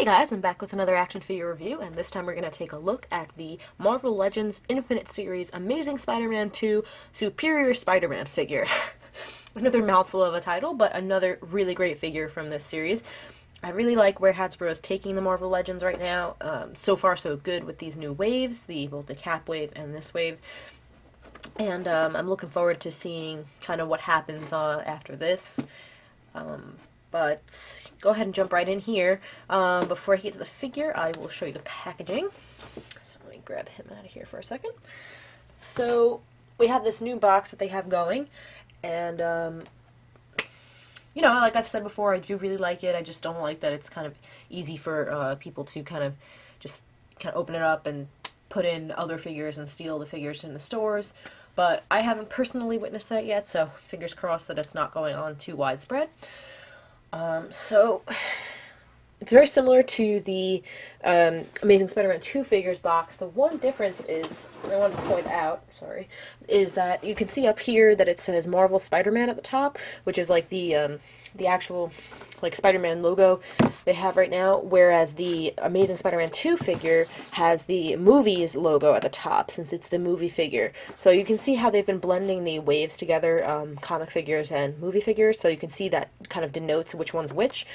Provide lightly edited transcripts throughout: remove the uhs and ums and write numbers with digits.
Hey guys, I'm back with another action figure review, and this time we're going to take a look at the Marvel Legends Infinite Series Amazing Spider-Man 2 Superior Spider-Man figure. Another mouthful of a title, but another really great figure from this series. I really like where Hasbro is taking the Marvel Legends right now. So far so good with these new waves, both the Cap wave and this wave. And I'm looking forward to seeing kind of what happens after this. But go ahead and jump right in here. Before I get to the figure, I will show you the packaging. So let me grab him out of here for a second. So we have this new box that they have going, and you know, like I've said before, I do really like it. I just don't like that it's kind of easy for people to kind of open it up and put in other figures and steal the figures in the stores. But I haven't personally witnessed that yet, so fingers crossed that it's not going on too widespread. So it's very similar to the Amazing Spider-Man 2 figures box. The one difference is, I wanted to point out, is that you can see up here that it says Marvel Spider-Man at the top, which is like the actual like Spider-Man logo they have right now, whereas the Amazing Spider-Man 2 figure has the movie's logo at the top, since it's the movie figure. So you can see how they've been blending the waves together, comic figures and movie figures, so you can see that kind of denotes which one's which.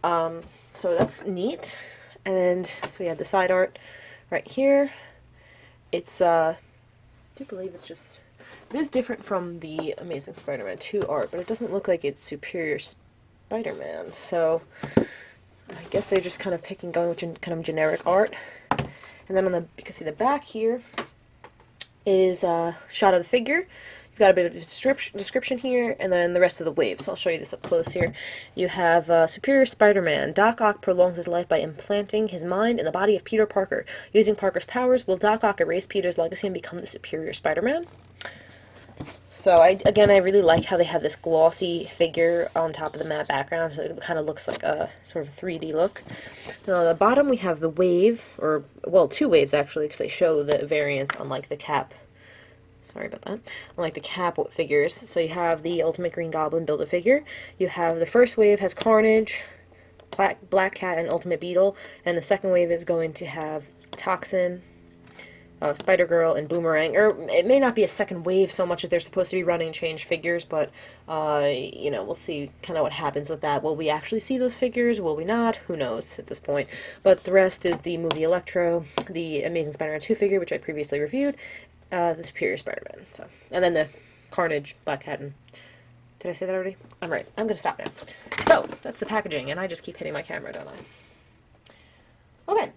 So that's neat. And so we have the side art right here. It's, I do believe it is different from the Amazing Spider-Man 2 art, but it doesn't look like it's Superior Spider-Man, so I guess they're just kind of going with kind of generic art. And then you can see the back here is a shot of the figure. You've got a bit of description here, and then the rest of the wave. So I'll show you this up close here. You have Superior Spider-Man. Doc Ock prolongs his life by implanting his mind in the body of Peter Parker. Using Parker's powers, will Doc Ock erase Peter's legacy and become the Superior Spider-Man? So I really like how they have this glossy figure on top of the matte background, so it kind of looks like a sort of 3D look. Now on the bottom we have the wave, or, well, two waves actually, because they show the variants unlike the Cap. Sorry about that. Unlike the Cap figures. So you have the Ultimate Green Goblin Build-A-Figure. You have the first wave has Carnage, Black Cat, and Ultimate Beetle, and the second wave is going to have Toxin, Spider-Girl, and Boomerang. Or it may not be a second wave so much as they're supposed to be running change figures, but, you know, we'll see kind of what happens with that. Will we actually see those figures? Will we not? Who knows at this point. But the rest is the movie Electro, the Amazing Spider-Man 2 figure, which I previously reviewed, the Superior Spider-Man. So, and then the Carnage, Black Cat, and... Did I say that already? I'm right. I'm going to stop now. So, that's the packaging, and I just keep hitting my camera, don't I?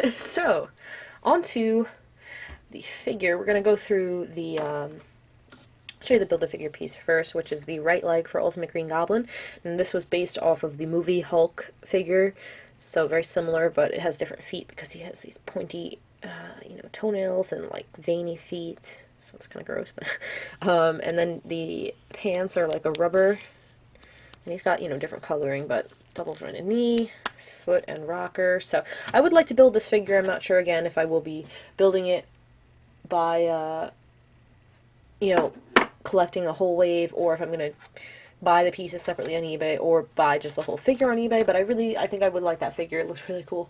Okay. So... onto the figure. We're going to go through the, show you the Build-A-Figure piece first, which is the right leg for Ultimate Green Goblin, and this was based off of the movie Hulk figure, so very similar, but it has different feet because he has these pointy, you know, toenails and, like, veiny feet, so it's kind of gross, but, and then the pants are like a rubber, and he's got, you know, different coloring, but double jointed knee, foot, and rocker. So I would like to build this figure. I'm not sure again if I will be building it by you know, collecting a whole wave, or if I'm gonna buy the pieces separately on eBay, or buy just the whole figure on eBay. But I think I would like that figure. It looks really cool.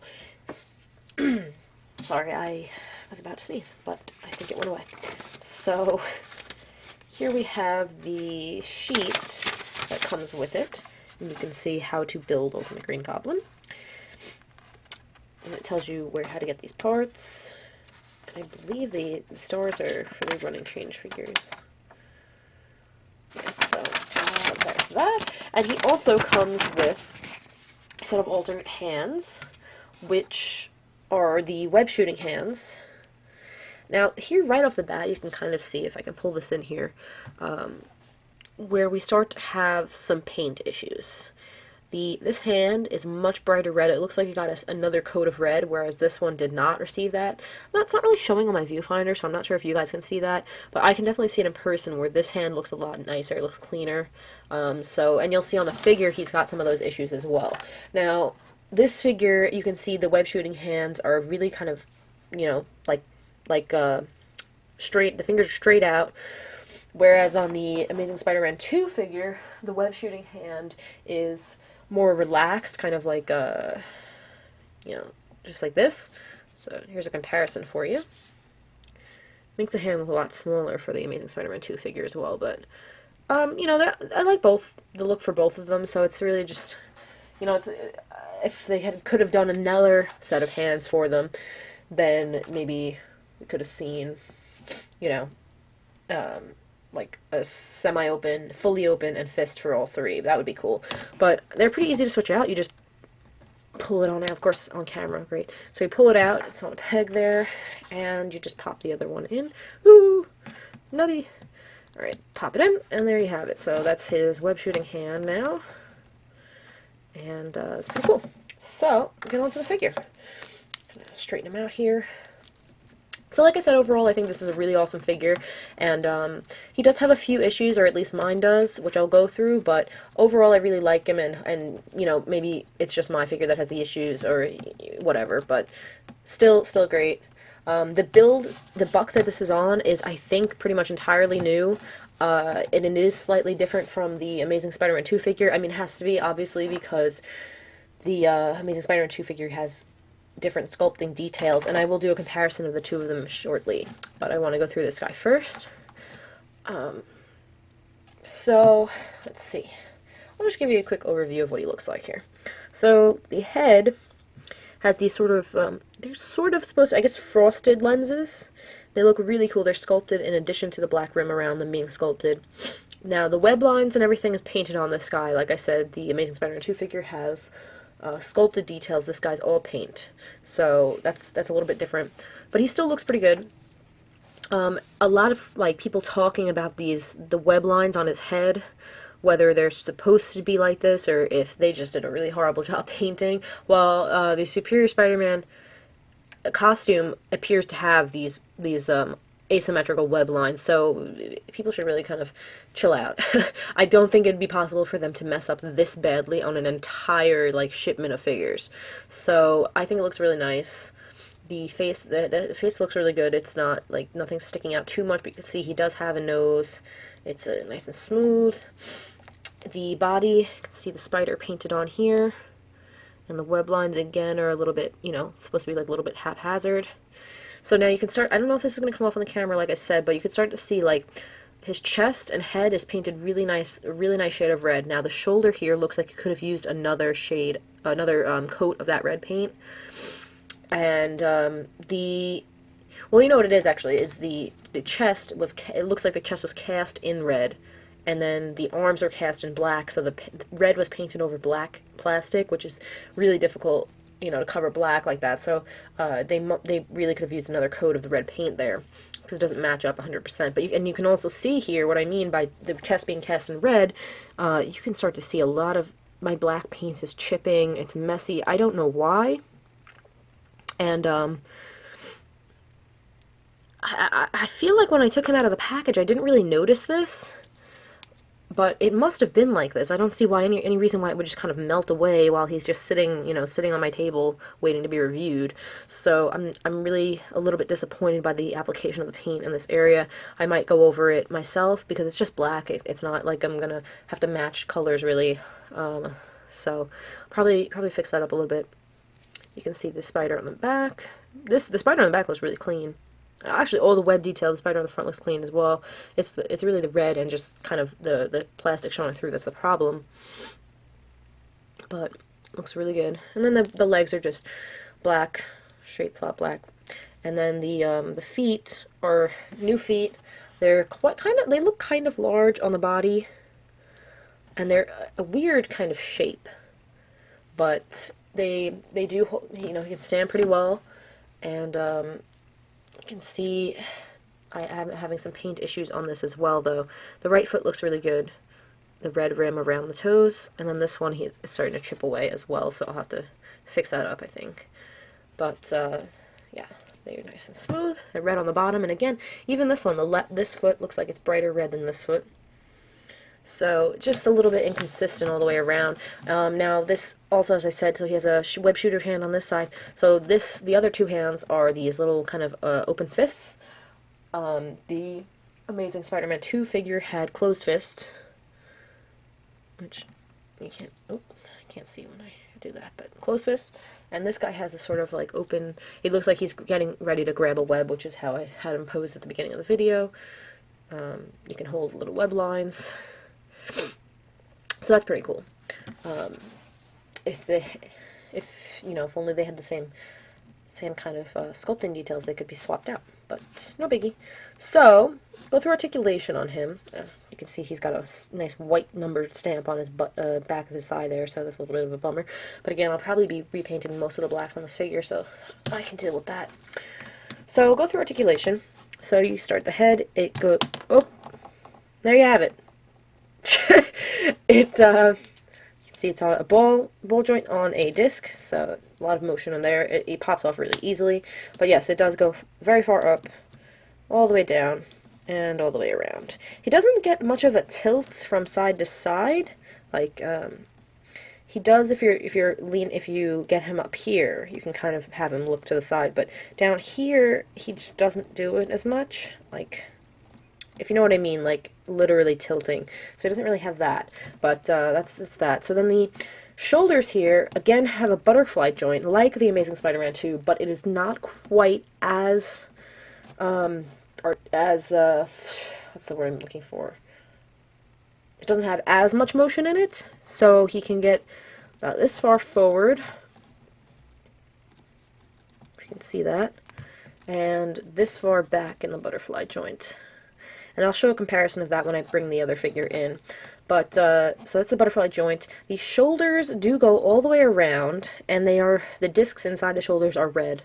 Sorry, I was about to sneeze, but I think it went away. So here we have the sheet that comes with it. And you can see how to build Ultimate Green Goblin. And it tells you how to get these parts. And I believe the stores are for the running change figures. Yeah, so there's that. And he also comes with a set of alternate hands, which are the web shooting hands. Now, here right off the bat, you can kind of see, if I can pull this in here, where we start to have some paint issues. This hand is much brighter red. It looks like it got another coat of red, whereas this one did not receive that. That's not really showing on my viewfinder, so I'm not sure if you guys can see that, but I can definitely see it in person, where this hand looks a lot nicer. It looks cleaner. And you'll see on the figure he's got some of those issues as well. Now, this figure, you can see the web shooting hands are really kind of, you know, like straight. The fingers are straight out. Whereas on the Amazing Spider-Man 2 figure, the web shooting hand is more relaxed, kind of like you know, just like this. So here's a comparison for you. Makes the hand look a lot smaller for the Amazing Spider-Man 2 figure as well, but, you know, I like both, the look for both of them, so it's really just, you know, it's, if they could have done another set of hands for them, then maybe we could have seen, you know, like a semi-open, fully open, and fist for all three. That would be cool. But they're pretty easy to switch out. You just pull it on out, of course, on camera, great. So you pull it out, it's on a peg there, and you just pop the other one in. Ooh, nubby. Alright, pop it in, and there you have it. So that's his web shooting hand now. And it's pretty cool. So, get on to the figure. Gonna straighten him out here. So like I said, overall, I think this is a really awesome figure, and he does have a few issues, or at least mine does, which I'll go through, but overall I really like him, and you know, maybe it's just my figure that has the issues, or whatever, but still great. The buck that this is on is, I think, pretty much entirely new, and it is slightly different from the Amazing Spider-Man 2 figure. I mean, it has to be, obviously, because the Amazing Spider-Man 2 figure has different sculpting details, and I will do a comparison of the two of them shortly, but I want to go through this guy first. So, let's see. I'll just give you a quick overview of what he looks like here. So, the head has these sort of, they're sort of supposed to, I guess, frosted lenses. They look really cool. They're sculpted in addition to the black rim around them being sculpted. Now, the web lines and everything is painted on this guy. Like I said, the Amazing Spider-Man 2 figure has sculpted details. This guy's all paint, so that's a little bit different, but he still looks pretty good. A lot of like people talking about the web lines on his head, whether they're supposed to be like this or if they just did a really horrible job painting. Well, the Superior Spider-Man costume appears to have these asymmetrical web lines, so people should really kind of chill out. I don't think it'd be possible for them to mess up this badly on an entire, like, shipment of figures. So I think it looks really nice. The face looks really good. It's not, like, nothing sticking out too much, but you can see he does have a nose. It's nice and smooth. The body, you can see the spider painted on here. And the web lines, again, are a little bit, you know, supposed to be, like, a little bit haphazard. So now you can start, I don't know if this is going to come off on the camera like I said, but you can start to see, like, his chest and head is painted really nice shade of red. Now the shoulder here looks like it could have used another shade, another coat of that red paint. And well, you know what it is actually, is the chest was, it looks like the chest was cast in red, and then the arms are cast in black, so the red was painted over black plastic, which is really difficult, you know, to cover black like that, so they really could have used another coat of the red paint there, because it doesn't match up 100%. But you can also see here what I mean by the chest being cast in red. You can start to see a lot of my black paint is chipping. It's messy. I don't know why. And I feel like when I took him out of the package, I didn't really notice this. But it must have been like this. I don't see why any reason why it would just kind of melt away while he's just sitting, you know, sitting on my table waiting to be reviewed. So I'm really a little bit disappointed by the application of the paint in this area. I might go over it myself because it's just black. It's not like I'm gonna have to match colors really. So probably fix that up a little bit. You can see the spider on the back. The spider on the back looks really clean. Actually, all the web detail, the spider on the front looks clean as well. It's really the red and just kind of the plastic showing through that's the problem. But looks really good. And then the legs are just black, straight flat black. And then the feet are new feet. They're they look kind of large on the body, and they're a weird kind of shape. But they do, you know, he can stand pretty well, and you can see I am having some paint issues on this as well, though. The right foot looks really good. The red rim around the toes, and then this one is starting to chip away as well, so I'll have to fix that up, I think. But, yeah, they're nice and smooth. They're red on the bottom, and again, even this one, this foot looks like it's brighter red than this foot. So, just a little bit inconsistent all the way around. Now, this also, as I said, so he has a web shooter hand on this side. So the other two hands are these little kind of open fists. The Amazing Spider-Man 2 figure had closed fists, which you can't, oh, I can't see when I do that, but closed fist. And this guy has a sort of like open, it looks like he's getting ready to grab a web, which is how I had him posed at the beginning of the video. You can hold little web lines. So that's pretty cool. If only they had the same kind of sculpting details, they could be swapped out, but no biggie. So, go through articulation on him. You can see he's got a nice white numbered stamp on his back of his thigh there, so that's a little bit of a bummer. But again, I'll probably be repainting most of the black on this figure, so I can deal with that. So, we'll go through articulation. So, you start the head, oh, there you have it. You can see it's on a ball joint on a disc, so a lot of motion in there. It pops off really easily. But yes, it does go very far up, all the way down, and all the way around. He doesn't get much of a tilt from side to side, like he does if you get him up here, you can kind of have him look to the side. But down here, he just doesn't do it as much, like, if you know what I mean, like literally tilting. So he doesn't really have that, but that's that. So then the shoulders here, again, have a butterfly joint, like the Amazing Spider-Man 2, but it is not quite as, what's the word I'm looking for? It doesn't have as much motion in it, so he can get about this far forward. You can see that. And this far back in the butterfly joint. And I'll show a comparison of that when I bring the other figure in. But, so that's the butterfly joint. The shoulders do go all the way around, and the discs inside the shoulders are red.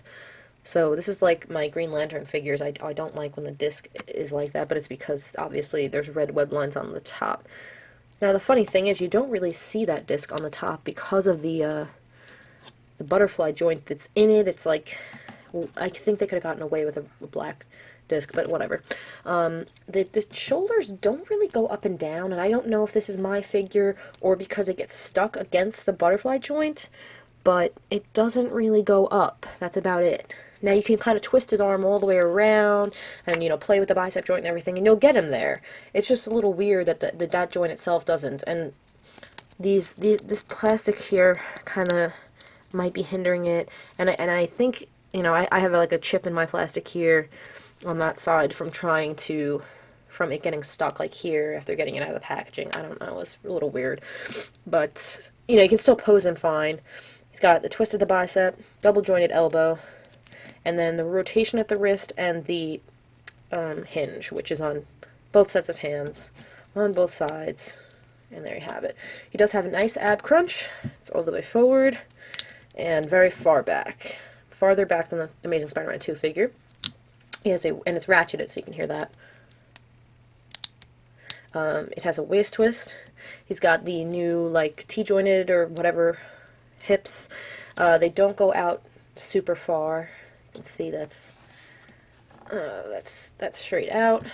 So this is like my Green Lantern figures. I don't like when the disc is like that, but it's because, obviously, there's red web lines on the top. Now, the funny thing is, you don't really see that disc on the top because of the butterfly joint that's in it. It's like, I think they could have gotten away with a black disc, but whatever. The shoulders don't really go up and down, and I don't know if this is my figure or because it gets stuck against the butterfly joint, but it doesn't really go up. That's about it. Now you can kind of twist his arm all the way around and, you know, play with the bicep joint and everything, and you'll get him there. It's just a little weird that that joint itself doesn't, and this plastic here kind of might be hindering it, and I think, you know, I have like a chip in my plastic here on that side from it getting stuck like here after getting it out of the packaging. I don't know, it's a little weird. But, you know, you can still pose him fine. He's got the twist of the bicep, double jointed elbow, and then the rotation at the wrist and the hinge, which is on both sets of hands, on both sides. And there you have it. He does have a nice ab crunch. It's all the way forward and very far back. Farther back than the Amazing Spider-Man 2 figure. He has and it's ratcheted, so you can hear that. It has a waist twist. He's got the new, like, T-jointed or whatever hips. They don't go out super far. You can see that's straight out.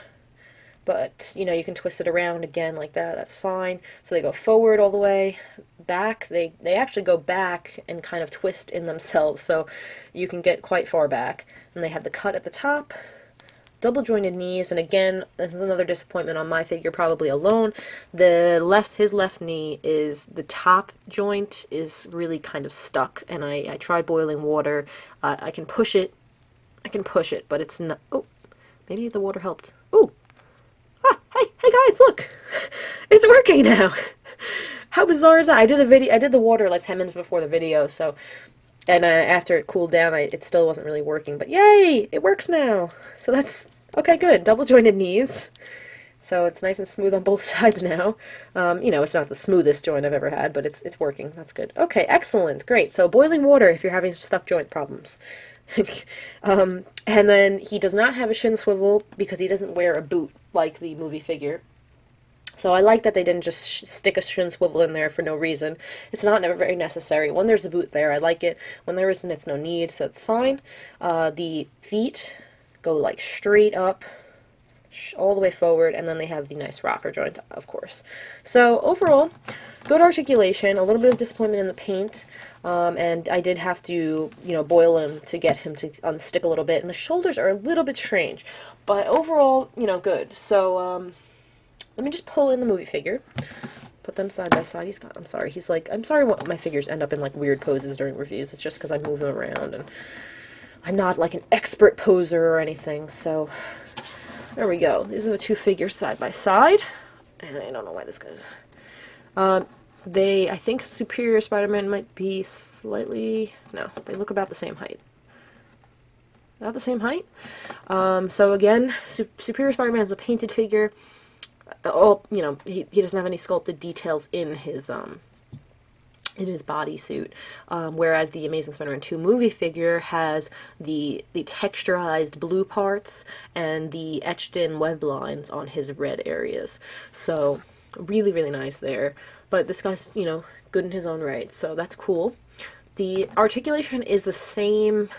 But, you know, you can twist it around again like that. That's fine. So they go forward all the way. Back, they actually go back and kind of twist in themselves, so you can get quite far back. And they have the cut at the top, double jointed knees, and again, this is another disappointment on my figure, probably alone. His left knee is, the top joint is really kind of stuck, and I tried boiling water. I can push it, but it's not. Oh, maybe the water helped. Oh, hey guys, look, it's working now. How bizarre is that? I did the water like 10 minutes before the video, so, and after it cooled down, it still wasn't really working, but yay, it works now. So that's, okay, good. Double jointed knees. So it's nice and smooth on both sides now. You know, it's not the smoothest joint I've ever had, but it's working. That's good. Okay, excellent, great. So boiling water if you're having stuck joint problems. And then he does not have a shin swivel because he doesn't wear a boot like the movie figure. So I like that they didn't just stick a shin swivel in there for no reason. It's never very necessary. When there's a boot there, I like it. When there isn't, it's no need, so it's fine. The feet go like straight up, all the way forward, and then they have the nice rocker joint, of course. So overall, good articulation, a little bit of disappointment in the paint, and I did have to, you know, boil him to get him to unstick a little bit, and the shoulders are a little bit strange, but overall, you know, good. So, let me just pull in the movie figure, put them side by side. I'm sorry, he's like, I'm sorry what my figures end up in like weird poses during reviews. It's just because I move them around and I'm not like an expert poser or anything, so there we go. These are the two figures side by side. And I don't know why this goes. I think Superior Spider-Man might be slightly, no, they look about the same height. About the same height. So again, Superior Spider-Man is a painted figure. You know, he doesn't have any sculpted details in his bodysuit, whereas the Amazing Spider-Man 2 movie figure has the texturized blue parts and the etched-in web lines on his red areas. So really, really nice there. But this guy's, you know, good in his own right, so that's cool. The articulation is the same.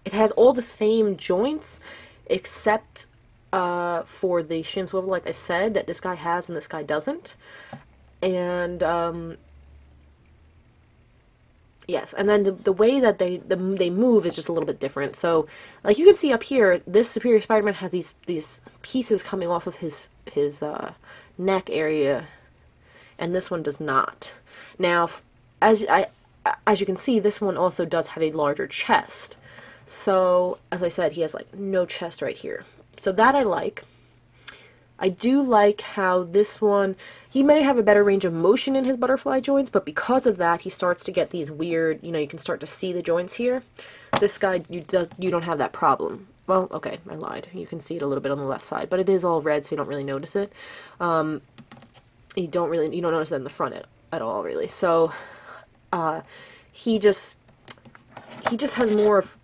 It has all the same joints, except for the shin swivel, like I said, that this guy has and this guy doesn't. And yes, and then the way that they move is just a little bit different. So, like you can see up here, this Superior Spider-Man has these pieces coming off of his neck area, and this one does not. Now, as you can see, this one also does have a larger chest. So, as I said, he has like no chest right here. So that I like. I do like how this one, he may have a better range of motion in his butterfly joints, but because of that, he starts to get these weird, you know, you can start to see the joints here. This guy, you don't have that problem. Well, okay, I lied. You can see it a little bit on the left side, but it is all red, so you don't really notice it. You don't notice it in the front at all, really. So, he just has more of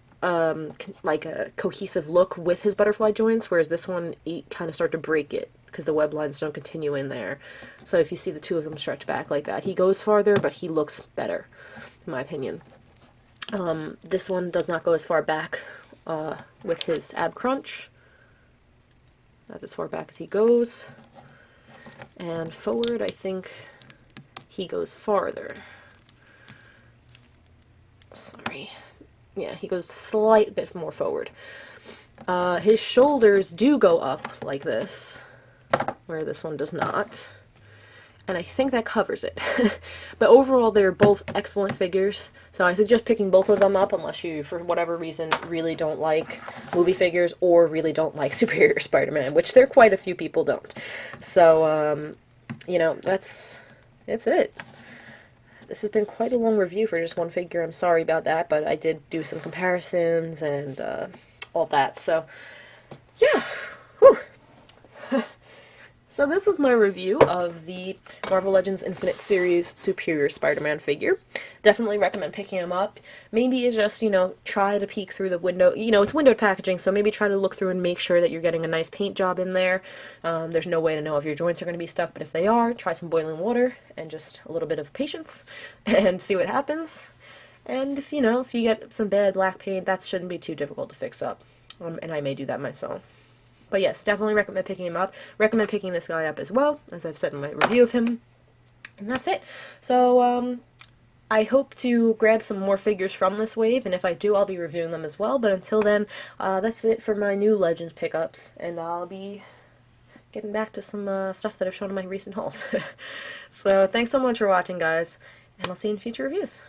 like a cohesive look with his butterfly joints, whereas this one, you kind of start to break it because the web lines don't continue in there. So if you see the two of them stretch back like that, he goes farther, but he looks better, in my opinion. This one does not go as far back with his ab crunch. That's as far back as he goes. And forward, I think he goes farther. Sorry. Yeah, he goes a slight bit more forward. His shoulders do go up like this, where this one does not. And I think that covers it. But overall, they're both excellent figures, so I suggest picking both of them up unless you, for whatever reason, really don't like movie figures or really don't like Superior Spider-Man, which there are quite a few people don't. So, you know, that's it. This has been quite a long review for just one figure. I'm sorry about that, but I did do some comparisons and all that. So, yeah. Whew. So this was my review of the Marvel Legends Infinite Series Superior Spider-Man figure. Definitely recommend picking him up. Maybe just, you know, try to peek through the window. You know, it's windowed packaging, so maybe try to look through and make sure that you're getting a nice paint job in there. There's no way to know if your joints are going to be stuck, but if they are, try some boiling water and just a little bit of patience and see what happens. And if, you know, if you get some bad black paint, that shouldn't be too difficult to fix up. And I may do that myself. But yes, definitely recommend picking him up. Recommend picking this guy up as well, as I've said in my review of him. And that's it. So, I hope to grab some more figures from this wave, and if I do, I'll be reviewing them as well. But until then, that's it for my new Legends pickups, and I'll be getting back to some stuff that I've shown in my recent hauls. So, thanks so much for watching, guys, and I'll see you in future reviews.